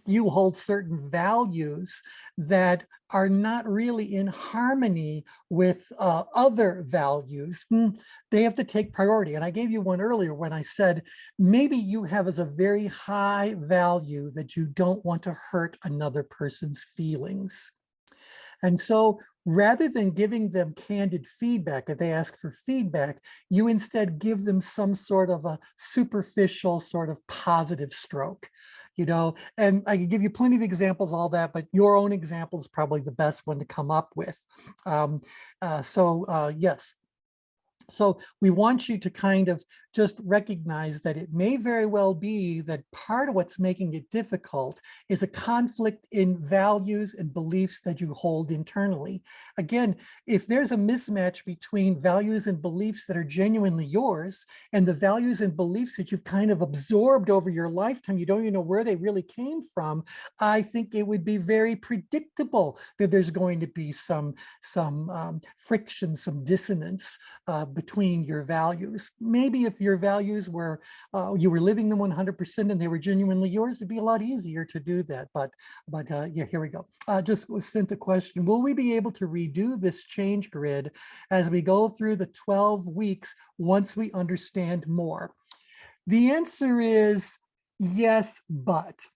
you hold certain values that are not really in harmony with other values, they have to take priority. And I gave you one earlier when I said, maybe you have as a very high value that you don't want to hurt another person's feelings. And so rather than giving them candid feedback, if they ask for feedback, you instead give them some sort of a superficial sort of positive stroke. And I can give you plenty of examples, all that, but your own example is probably the best one to come up with. Yes. So we want you to kind of just recognize that it may very well be that part of what's making it difficult is a conflict in values and beliefs that you hold internally. Again, if there's a mismatch between values and beliefs that are genuinely yours and the values and beliefs that you've kind of absorbed over your lifetime, you don't even know where they really came from, I think it would be very predictable that there's going to be some friction, some dissonance between your values. Maybe if your values were, you were living them 100% and they were genuinely yours, it'd be a lot easier to do that. But yeah, here we go. Just was sent a question. Will we be able to redo this change grid as we go through the 12 weeks once we understand more? The answer is yes, but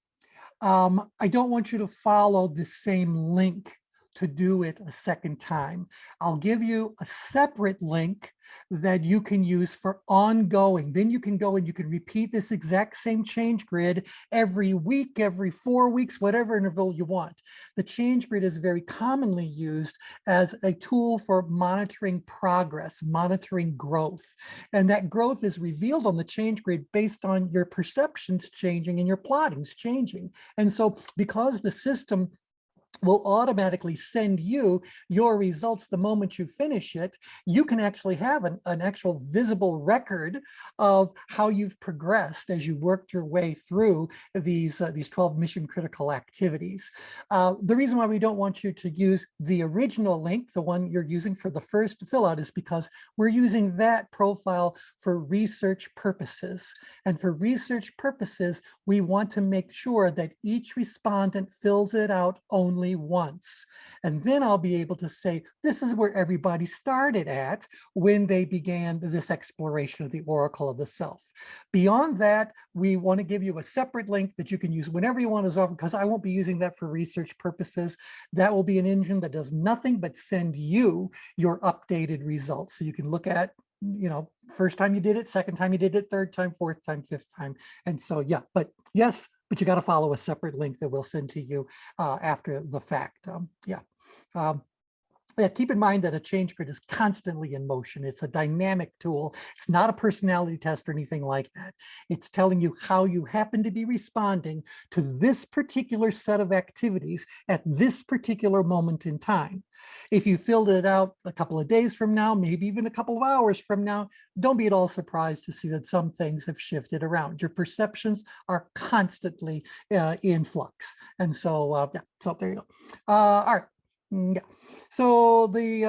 I don't want you to follow the same link to do it a second time. I'll give you a separate link that you can use for ongoing. Then you can go and you can repeat this exact same change grid every week, every 4 weeks, whatever interval you want. The change grid is very commonly used as a tool for monitoring progress, monitoring growth. And that growth is revealed on the change grid based on your perceptions changing and your plottings changing. And so because the system will automatically send you your results the moment you finish it, you can actually have an actual visible record of how you've progressed as you worked your way through these 12 mission critical activities. The reason why we don't want you to use the original link, the one you're using for the first fill out, is because we're using that profile for research purposes. And for research purposes, we want to make sure that each respondent fills it out only only once. And then I'll be able to say, this is where everybody started at when they began this exploration of the oracle of the self. Beyond that, we want to give you a separate link that you can use whenever you want to offer, because I won't be using that for research purposes. That will be an engine that does nothing but send you your updated results. So you can look at, first time you did it, second time you did it, third time, fourth time, fifth time. And so, yeah, but yes, but you got to follow a separate link that we'll send to you after the fact. Yeah, keep in mind that a change grid is constantly in motion. It's a dynamic tool. It's not a personality test or anything like that. It's telling you how you happen to be responding to this particular set of activities at this particular moment in time. If you filled it out a couple of days from now, maybe even a couple of hours from now, don't be at all surprised to see that some things have shifted around. Your perceptions are constantly in flux. And so, yeah, so there you go. All right. Yeah. So the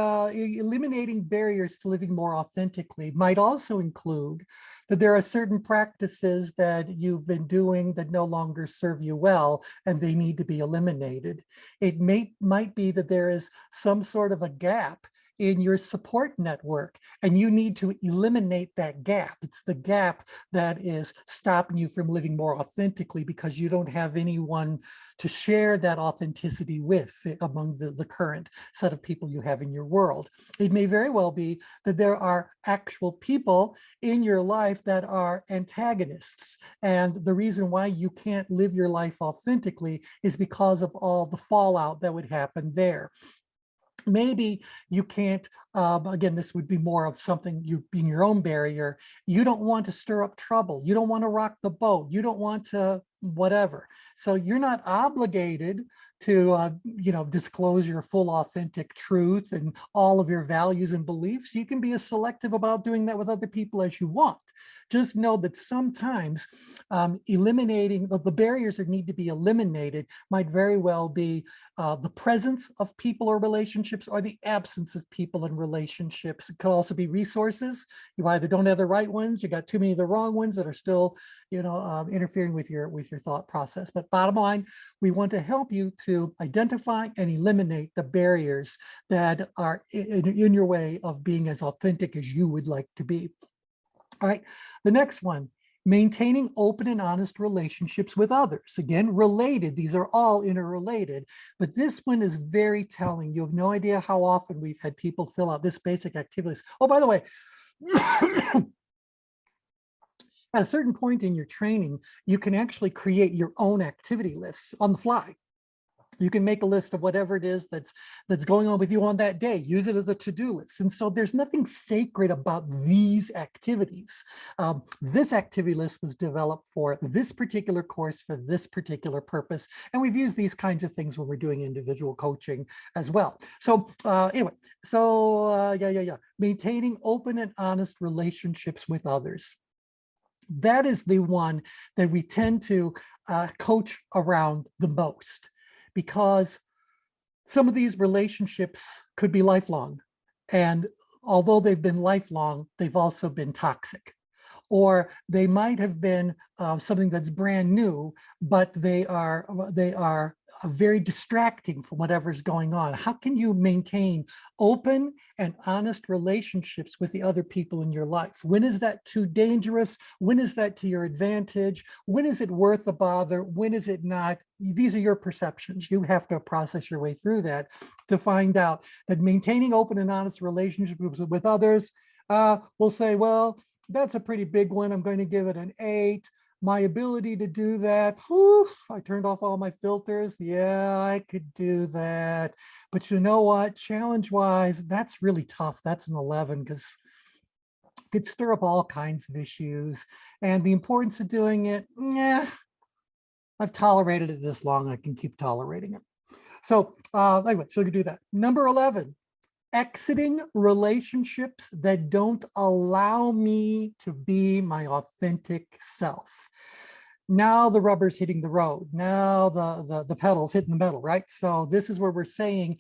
eliminating barriers to living more authentically might also include that there are certain practices that you've been doing that no longer serve you well, and they need to be eliminated. It might be that there is some sort of a gap in your support network, and you need to eliminate that gap. It's the gap that is stopping you from living more authentically because you don't have anyone to share that authenticity with among the current set of people you have in your world. It may very well be that there are actual people in your life that are antagonists, and the reason why you can't live your life authentically is because of all the fallout that would happen there. Maybe you can't, again, this would be more of something you being your own barrier. You don't want to stir up trouble. You don't want to rock the boat. You don't want to whatever. So you're not obligated to, disclose your full authentic truth and all of your values and beliefs. You can be as selective about doing that with other people as you want. Just know that sometimes eliminating the barriers that need to be eliminated might very well be the presence of people or relationships or the absence of people and relationships. It could also be resources. You either don't have the right ones, you got too many of the wrong ones that are still, interfering with your thought process. But bottom line, we want to help you to identify and eliminate the barriers that are in your way of being as authentic as you would like to be. All right, the next one, maintaining open and honest relationships with others. Again, related, these are all interrelated, but this one is very telling. You have no idea how often we've had people fill out this basic activities. Oh, by the way, at a certain point in your training, you can actually create your own activity lists on the fly. You can make a list of whatever it is that's going on with you on that day. Use it as a to-do list. And so there's nothing sacred about these activities. This activity list was developed for this particular course for this particular purpose. And we've used these kinds of things when we're doing individual coaching as well. So anyway, so maintaining open and honest relationships with others. That is the one that we tend to coach around the most, because some of these relationships could be lifelong. And although they've been lifelong, they've also been toxic. Or they might have been something that's brand new, but they are very distracting from whatever's going on. How can you maintain open and honest relationships with the other people in your life? When is that too dangerous? When is that to your advantage? When is it worth the bother? When is it not? These are your perceptions. You have to process your way through that to find out that maintaining open and honest relationships with others, we'll say, well, that's a pretty big one. I'm going to give it an 8. My ability to do that, whew, I turned off all my filters. Yeah, I could do that. But you know what? Challenge-wise, that's really tough. That's an 11 because it could stir up all kinds of issues. And the importance of doing it, yeah, I've tolerated it this long. I can keep tolerating it. So anyway, so you do that. Number 11. Exiting relationships that don't allow me to be my authentic self. Now the rubber's hitting the road. Now the pedal's hitting the metal, right? So this is where we're saying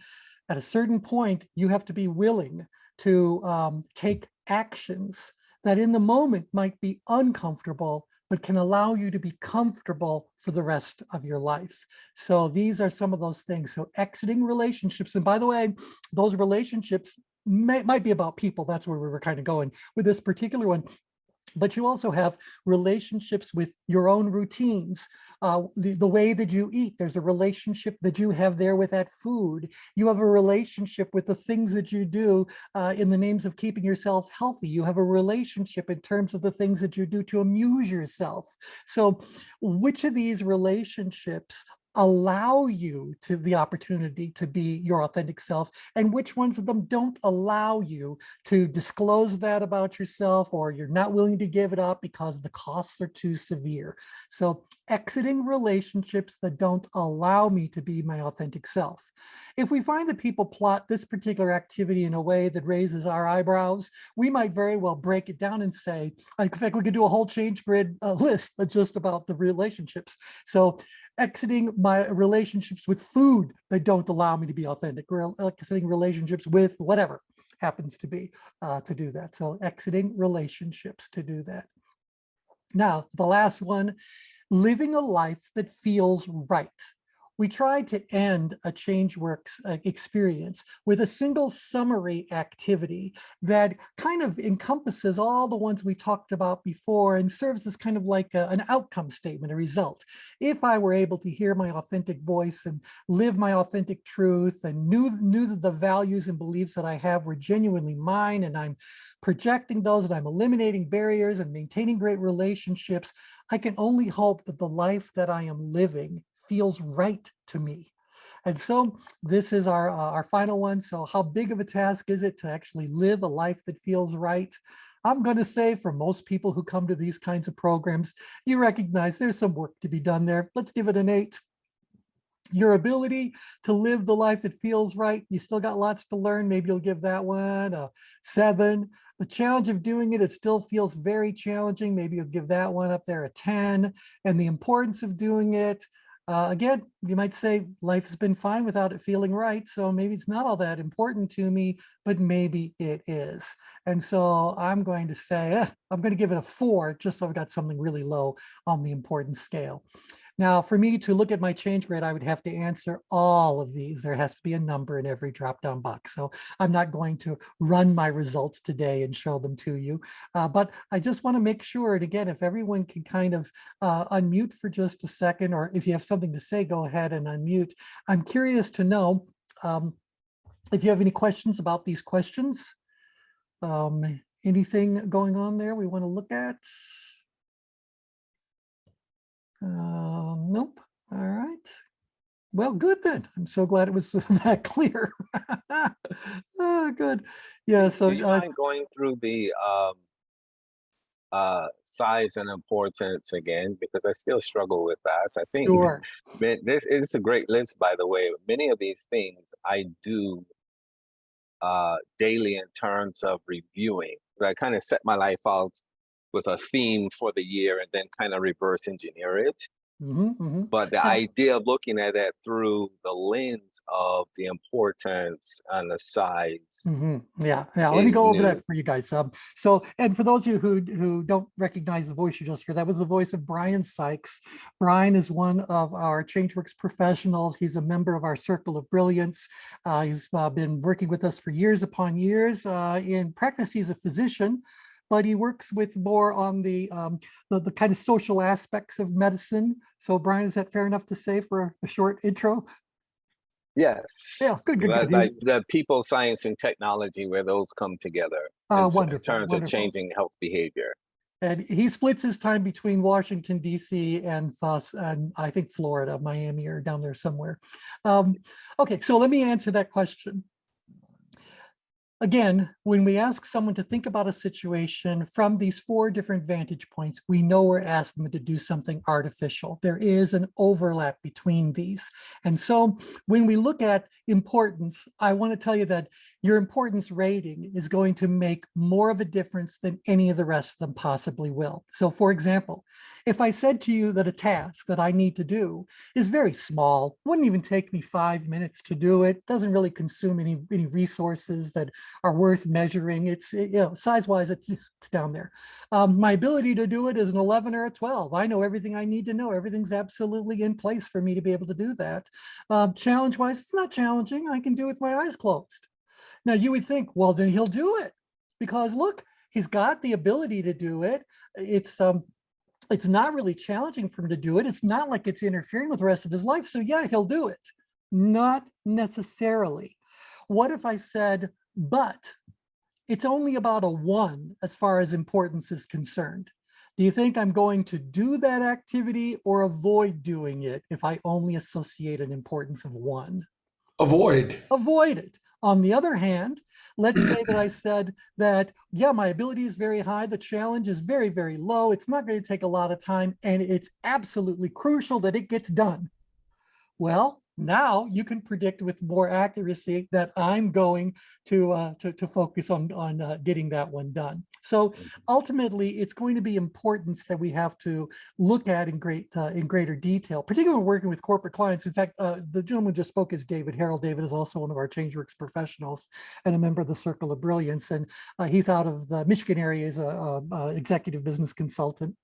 at a certain point, you have to be willing to take actions that in the moment might be uncomfortable, but can allow you to be comfortable for the rest of your life. So these are some of those things. So exiting relationships, and by the way, those relationships might be about people. That's where we were kind of going with this particular one. But you also have relationships with your own routines, the way that you eat. There's a relationship that you have there with that food. You have a relationship with the things that you do in the names of keeping yourself healthy. You have a relationship in terms of the things that you do to amuse yourself. So which of these relationships allow you to the opportunity to be your authentic self, and which ones of them don't allow you to disclose that about yourself, or you're not willing to give it up because the costs are too severe. So exiting relationships that don't allow me to be my authentic self. If we find that people plot this particular activity in a way that raises our eyebrows, we might very well break it down and say, in fact, we could do a whole change grid list that's just about the relationships. So exiting my relationships with food that don't allow me to be authentic, or exiting relationships with whatever happens to be to do that. So exiting relationships to do that. Now, the last one, living a life that feels right. We tried to end a ChangeWorks experience with a single summary activity that kind of encompasses all the ones we talked about before and serves as kind of like an outcome statement, a result. If I were able to hear my authentic voice and live my authentic truth and knew that the values and beliefs that I have were genuinely mine, and I'm projecting those, and I'm eliminating barriers and maintaining great relationships, I can only hope that the life that I am living feels right to me. And so this is our final one. So how big of a task is it to actually live a life that feels right? I'm going to say for most people who come to these kinds of programs, you recognize there's some work to be done there. Let's give it an 8. Your ability to live the life that feels right, you still got lots to learn. Maybe you'll give that one a 7. The challenge of doing it, it still feels very challenging. Maybe you'll give that one up there a 10. And the importance of doing it, again, you might say life has been fine without it feeling right. So maybe it's not all that important to me, but maybe it is. And so I'm going to say, I'm going to give it a 4, just so I've got something really low on the importance scale. Now, for me to look at my change grade, I would have to answer all of these. There has to be a number in every drop-down box. So I'm not going to run my results today and show them to you. But I just want to make sure, and again, if everyone can kind of unmute for just a second, or if you have something to say, go ahead and unmute. I'm curious to know if you have any questions about these questions. Anything going on there we want to look at? Nope. All right. Well, good then. I'm so glad it was that clear. Oh, good. Yeah. So do you mind going through the size and importance again? Because I still struggle with that. I think sure. this is a great list, by the way. Many of these things I do daily in terms of reviewing. I kind of set my life out with a theme for the year and then kind of reverse engineer it. But the And idea of looking at it through the lens of the importance and the size yeah, let me is go over new. that for you guys. So, and for those of you who don't recognize the voice you just heard, that was the voice of Brian Sykes. Brian is one of our ChangeWorks professionals. He's a member of our Circle of Brilliance. He's been working with us for years upon years. In practice, he's a physician, but he works with more on the kind of social aspects of medicine. So Brian, is that fair enough to say for a short intro? Yes, Yeah, good, good, good. like the people, science, and technology, where those come together in Wonderful, terms of wonderful. changing health behavior. And he splits his time between Washington, D.C. and I think Florida, Miami, or down there somewhere. Okay, so let me answer that question. Again, when we ask someone to think about a situation from these 4 different vantage points, we know we're asking them to do something artificial. There is an overlap between these. And so when we look at importance, I want to tell you that your importance rating is going to make more of a difference than any of the rest of them possibly will. So for example, if I said to you that a task that I need to do is very small, wouldn't even take me 5 minutes to do it, doesn't really consume any resources that are worth measuring. It's, size-wise, it's down there. My ability to do it is an 11 or a 12. I know everything I need to know. Everything's absolutely in place for me to be able to do that. Challenge-wise, it's not challenging. I can do it with my eyes closed. Now you would think, well, then he'll do it because look, he's got the ability to do it. It's not really challenging for him to do it. It's not like it's interfering with the rest of his life. So yeah, he'll do it. Not necessarily. What if I said, but it's only about a 1 as far as importance is concerned? Do you think I'm going to do that activity or avoid doing it if I only associate an importance of 1? Avoid. Avoid it. On the other hand, let's say that I said that, yeah, my ability is very high. The challenge is very, very low. It's not going to take a lot of time, and it's absolutely crucial that it gets done. Well, now you can predict with more accuracy that I'm going to focus on getting that one done. So ultimately, it's going to be importance that we have to look at in greater detail, particularly when working with corporate clients. In fact, the gentleman who just spoke is David Harrell. David is also one of our ChangeWorks professionals and a member of the Circle of Brilliance. And he's out of the Michigan area as an executive business consultant.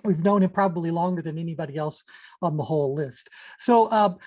We've known him probably longer than anybody else on the whole list. So,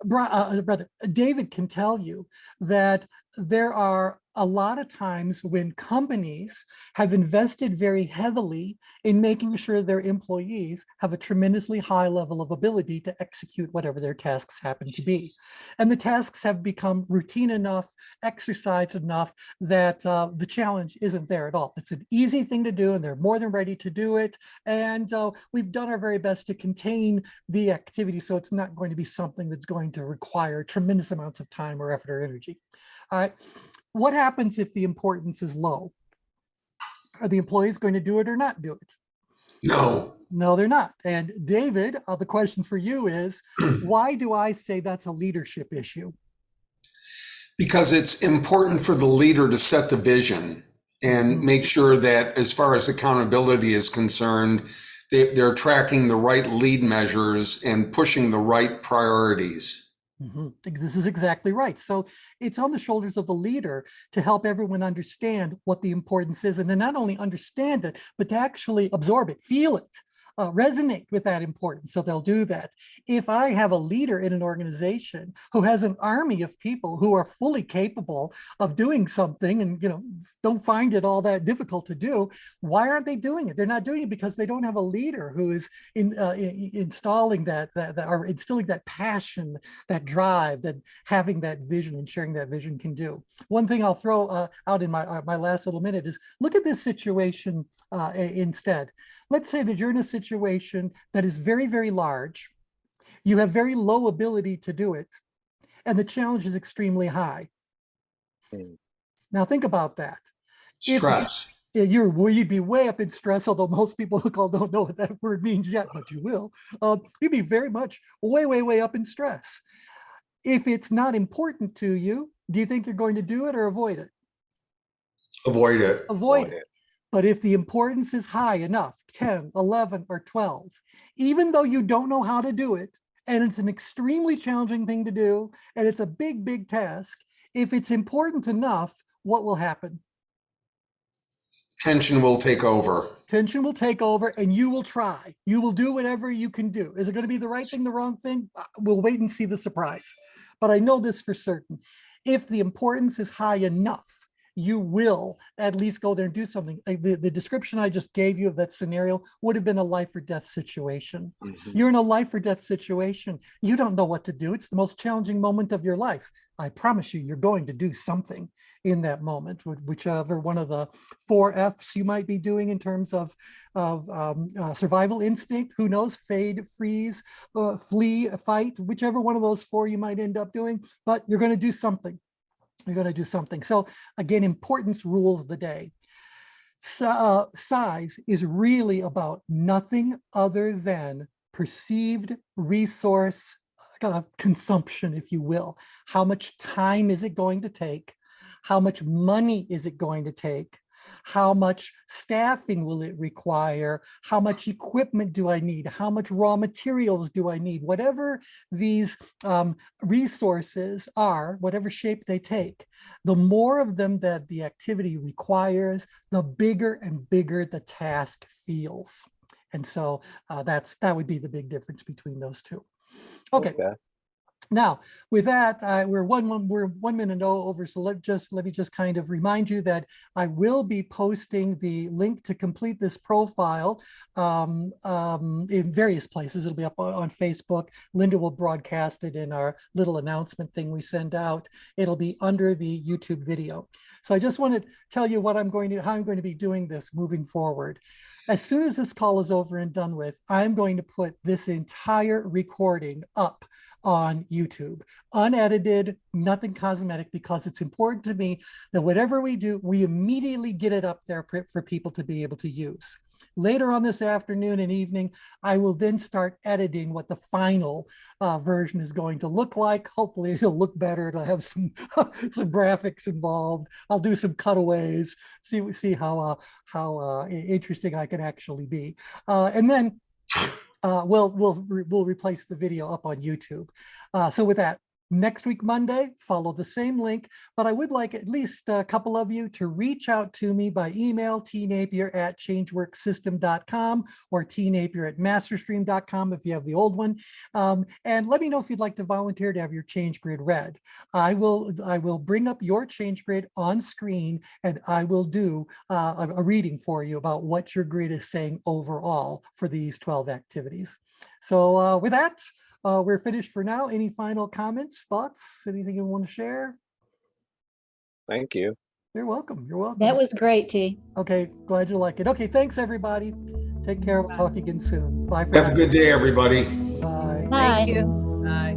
brother, David can tell you that there are a lot of times when companies have invested very heavily in making sure their employees have a tremendously high level of ability to execute whatever their tasks happen to be. And the tasks have become routine enough, exercise enough that the challenge isn't there at all. It's an easy thing to do and they're more than ready to do it. And we've done our very best to contain the activity so it's not going to be something that's going to require tremendous amounts of time or effort or energy. All right. What happens if the importance is low? Are the employees going to do it or not do it? No. No, they're not. And David, the question for you is, why do I say that's a leadership issue? Because it's important for the leader to set the vision and make sure that as far as accountability is concerned, they're tracking the right lead measures and pushing the right priorities. This is exactly right. So it's on the shoulders of the leader to help everyone understand what the importance is, and to not only understand it, but to actually absorb it, feel it, resonate with that importance. So they'll do that. If I have a leader in an organization who has an army of people who are fully capable of doing something and don't find it all that difficult to do, why aren't they doing it? They're not doing it because they don't have a leader who is installing that or instilling that passion, that drive, that having that vision and sharing that vision can do. One thing I'll throw out in my last little minute is look at this situation instead. Let's say that you're in a situation that is very, very large. You have very low ability to do it, and the challenge is extremely high. Now think about that. Stress. You'd be way up in stress, although most people don't know what that word means yet, but you will. You'd be very much way, way, way up in stress. If it's not important to you, do you think you're going to do it or avoid it? Avoid it. Avoid it. But if the importance is high enough, 10, 11, or 12, even though you don't know how to do it, and it's an extremely challenging thing to do, and it's a big, big task, if it's important enough, what will happen? Tension will take over. Tension will take over, and you will try. You will do whatever you can do. Is it going to be the right thing, the wrong thing? We'll wait and see the surprise. But I know this for certain. If the importance is high enough, you will at least go there and do something. The description I just gave you of that scenario would have been a life or death situation. You're in a life or death situation. You don't know what to do. It's the most challenging moment of your life. I promise you, you're going to do something in that moment, whichever one of the 4 F's you might be doing in terms of survival instinct, who knows, fade, freeze, flee, fight, whichever one of those 4 you might end up doing, but you're going to do something. You're going to do something. So again, importance rules the day. Size is really about nothing other than perceived resource consumption, if you will. How much time is it going to take How much money is it going to take? How much staffing will it require? How much equipment do I need? How much raw materials do I need? Whatever these resources are, whatever shape they take, the more of them that the activity requires, the bigger and bigger the task feels. And so that would be the big difference between those two. Okay. Now, with that, we're one minute over, so let me just kind of remind you that I will be posting the link to complete this profile in various places. It'll be up on Facebook. Linda will broadcast it in our little announcement thing we send out. It'll be under the YouTube video. So I just want to tell you how I'm going to be doing this moving forward. As soon as this call is over and done with, I'm going to put this entire recording up on YouTube, unedited, nothing cosmetic, because it's important to me that whatever we do, we immediately get it up there for people to be able to use. Later on this afternoon and evening, I will then start editing what the final version is going to look like. Hopefully it'll look better. It'll have some graphics involved. I'll do some cutaways, see how interesting I can actually be. And then we'll replace the video up on YouTube. So with that, next week, Monday, follow the same link, but I would like at least a couple of you to reach out to me by email, tnapier@changeworksystem.com or tnapier@masterstream.com if you have the old one. And let me know if you'd like to volunteer to have your change grid read. I will bring up your change grid on screen, and I will do a reading for you about what your grid is saying overall for these 12 activities. So with that, we're finished for now. Any final comments, thoughts, anything you want to share? Thank you. You're welcome. You're welcome. That was great, T. Okay, glad you like it. Okay, thanks everybody. Take care. We'll talk again soon. Bye for Have now. a good day, everybody. Bye. Bye. Thank you. Bye.